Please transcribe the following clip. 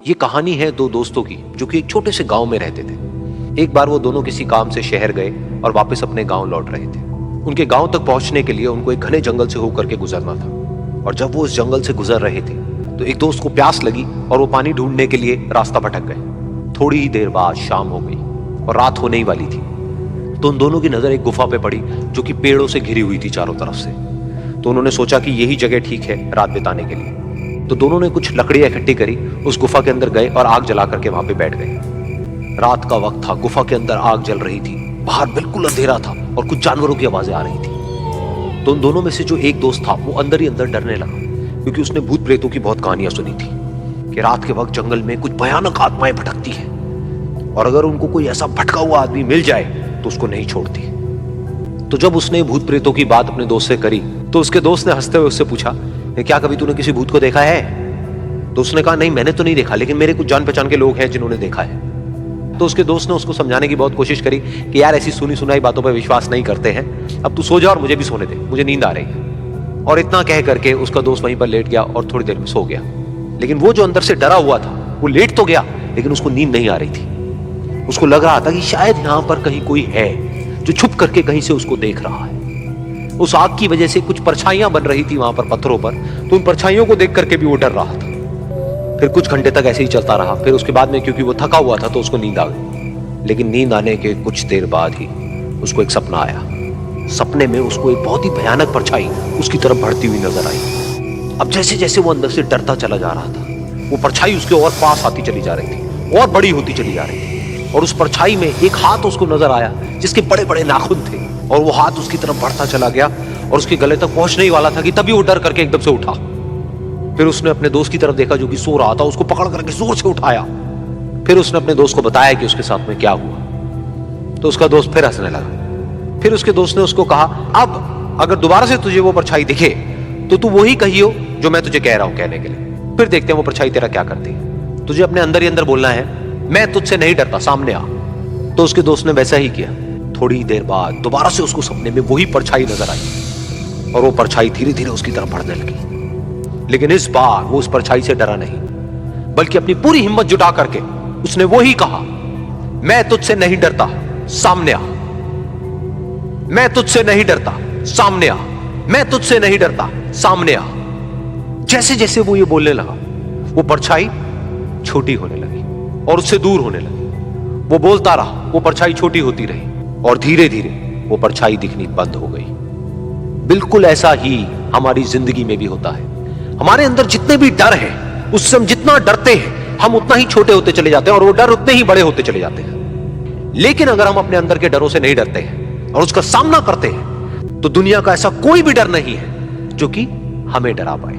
ये कहानी है दो दोस्तों की जो कि एक छोटे से गांव में रहते थे। एक बार वो दोनों किसी काम से शहर गए और वापस अपने गांव लौट रहे थे। उनके गांव तक पहुंचने के लिए उनको एक घने जंगल से होकर के गुजरना था और जब वो उस जंगल से गुजर रहे थे तो एक दोस्त को प्यास लगी और वो पानी ढूंढने के लिए रास्ता भटक गए। थोड़ी ही देर बाद शाम हो गई और रात होने ही वाली थी तो उन दोनों की नजर एक गुफा पे पड़ी जो कि पेड़ों से घिरी हुई थी चारों तरफ से। तो उन्होंने सोचा कि यही जगह ठीक है रात बिताने के लिए। तो दोनों ने कुछ लकड़ियां इकट्ठी करी, उस गुफा के अंदर गए और आग जला करके वहां पे बैठ गए। रात का वक्त था, गुफा के अंदर आग जल रही थी, बाहर बिल्कुल अंधेरा था और कुछ जानवरों की आवाजें आ रही थी। तो उन दोनों में से जो एक दोस्त था वो अंदर ही अंदर डरने लगा क्योंकि उसने भूत प्रेतों की बहुत कहानियां सुनी थी कि रात के वक्त जंगल में कुछ भयानक आत्माएं भटकती हैं और अगर उनको कोई ऐसा भटका हुआ आदमी मिल जाए तो उसको नहीं छोड़ती। तो जब उसने भूत प्रेतों की बात अपने दोस्त से करी तो उसके दोस्त ने हंसते हुए उससे पूछा, क्या कभी तूने किसी भूत को देखा है? तो उसने कहा, नहीं मैंने तो नहीं देखा, लेकिन मेरे कुछ जान पहचान के लोग हैं जिन्होंने देखा है। तो उसके दोस्त ने उसको समझाने की बहुत कोशिश करी कि यार ऐसी सुनी सुनाई बातों पर विश्वास नहीं करते हैं, अब तू सो जा और मुझे भी सोने दे, मुझे नींद आ रही है। और इतना कह करके उसका दोस्त वहीं पर लेट गया और थोड़ी देर में सो गया। लेकिन वो जो अंदर से डरा हुआ था वो लेट तो गया लेकिन उसको नींद नहीं आ रही थी। उसको लग रहा था कि शायद यहां पर कहीं कोई है जो छुप करके कहीं से उसको देख रहा है। उस आग की वजह से कुछ परछाइयां बन रही थी वहां पर पत्थरों पर, तो उन परछाइयों को देख करके भी वो डर रहा था। फिर कुछ घंटे तक ऐसे ही चलता रहा। फिर उसके बाद में क्योंकि वो थका हुआ था तो उसको नींद आ गई। लेकिन नींद आने के कुछ देर बाद ही उसको एक सपना आया। सपने में उसको एक बहुत ही भयानक परछाई उसकी तरफ बढ़ती हुई नजर आई। अब जैसे जैसे वो अंदर से डरता चला जा रहा था वो परछाई उसके और पास आती चली जा रही थी और बड़ी होती चली जा रही थी। और उस परछाई में एक हाथ उसको नजर आया जिसके बड़े बड़े नाखून थे और वो हाथ उसकी तरफ बढ़ता चला गया और उसके गले तक पहुंचने ही वाला था कि तभी वो डर करके एकदम से उठा। फिर उसने अपने दोस्त की तरफ देखा जो कि सो रहा था, उसको पकड़ करके जोर से उठाया। फिर उसने अपने दोस्त को बताया कि उसके साथ में क्या हुआ। तो उसका दोस्त फिर हंसने लगा। फिर उसके दोस्त ने उसको कहा, अब अगर दोबारा से तुझे वो परछाई दिखे तो तू वही कहियो जो मैं तुझे कह रहा हूं कहने के लिए। फिर देखते हैं वो परछाई तेरा क्या करती है। तुझे अपने अंदर ही अंदर बोलना है, मैं तुझसे नहीं डरता, सामने आ। तो उसके दोस्त ने वैसा ही किया। थोड़ी देर बाद दोबारा से उसको सपने में वही परछाई नजर आई और वो परछाई धीरे धीरे उसकी तरफ बढ़ने लगी। लेकिन इस बार वो उस परछाई से डरा नहीं बल्कि अपनी पूरी हिम्मत जुटा करके उसने वही कहा, मैं तुझसे नहीं डरता, सामने आ। मैं तुझसे नहीं डरता, सामने आ। मैं तुझसे नहीं डरता, सामने आ। जैसे जैसे वो ये बोलने लगा वो परछाई छोटी होने लगी और उससे दूर होने लगी। वो बोलता रहा, वो परछाई छोटी होती रही और धीरे धीरे वो परछाई दिखनी बंद हो गई। बिल्कुल ऐसा ही हमारी जिंदगी में भी होता है। हमारे अंदर जितने भी डर है उससे हम जितना डरते हैं हम उतना ही छोटे होते चले जाते हैं और वो डर उतने ही बड़े होते चले जाते हैं। लेकिन अगर हम अपने अंदर के डरों से नहीं डरते हैं और उसका सामना करते हैं तो दुनिया का ऐसा कोई भी डर नहीं है जो कि हमें डरा पाए।